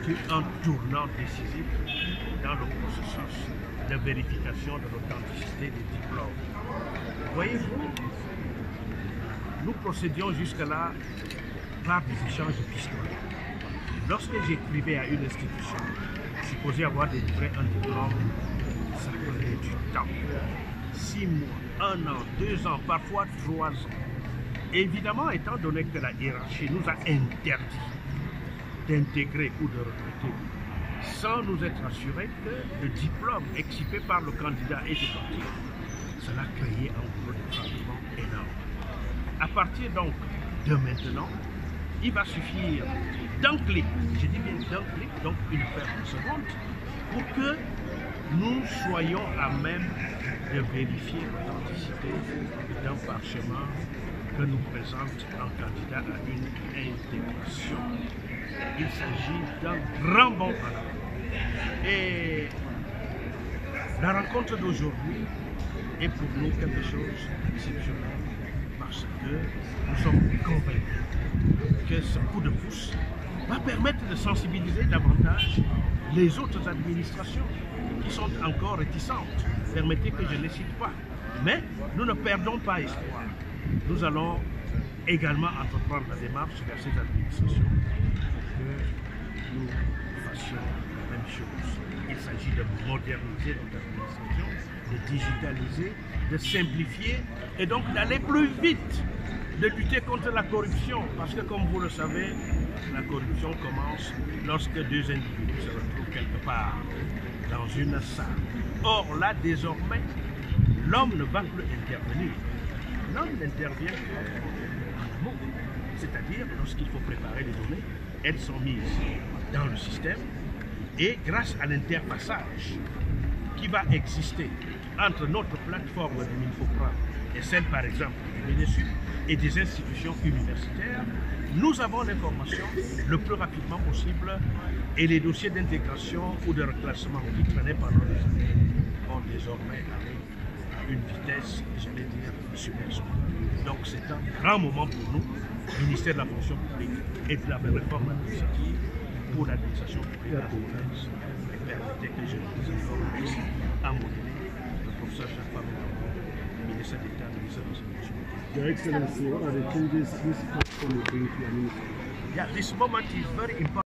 constitue un tournant décisif dans le processus de vérification de l'authenticité des diplômes. Voyez-vous, nous procédions jusque-là par des échanges épistolaires. Lorsque j'écrivais à une institution supposée avoir délivré un diplôme, ça prenait du temps. 6 mois, 1 an, 2 ans, parfois 3 ans. Évidemment, étant donné que la hiérarchie nous a interdit d'intégrer ou de recruter sans nous être assurés que le diplôme excipé par le candidat était parti, cela créait un gros développement énorme. À partir donc de maintenant, il va suffire d'un clic, je dis bien d'un clic, donc une paire de secondes, pour que nous soyons à même de vérifier l'authenticité d'un parchemin que nous présente un candidat à une intégration. Il s'agit d'un grand bond en avant. Et la rencontre d'aujourd'hui est pour nous quelque chose d'exceptionnel parce que nous sommes convaincus que ce coup de pouce va permettre de sensibiliser davantage les autres administrations qui sont encore réticentes. Permettez que je ne les cite pas. Mais nous ne perdons pas espoir. Nous allons également entreprendre la démarche vers ces administrations pour que nous fassions la même chose. Il s'agit de moderniser notre administration, de digitaliser, de simplifier et donc d'aller plus vite, de lutter contre la corruption. Parce que comme vous le savez, la corruption commence lorsque 2 individus se retrouvent quelque part dans une salle. Or là, désormais, l'homme ne va plus intervenir. L'homme n'intervient qu'en amont, c'est-à-dire lorsqu'il faut préparer les données, elles sont mises dans le système et grâce à l'interfaçage qui va exister entre notre plateforme de Minfopra et celle par exemple du MINESUP et des institutions universitaires, nous avons l'information le plus rapidement possible et les dossiers d'intégration ou de reclassement qui traînaient pendant des années vont désormais aller à une vitesse, j'allais dire, supersonique. Donc c'est un grand moment pour nous, ministère de la fonction publique et de la réforme administrative pour l'administration publique camerounaise. Permettez que je vous informe ici à mon aîné, le professeur Jacques ministre d'État, ministre de l'Enseignement supérieur. Your Excellency, what are the changes this platform will bring to your ministry? Yeah, this moment is very important.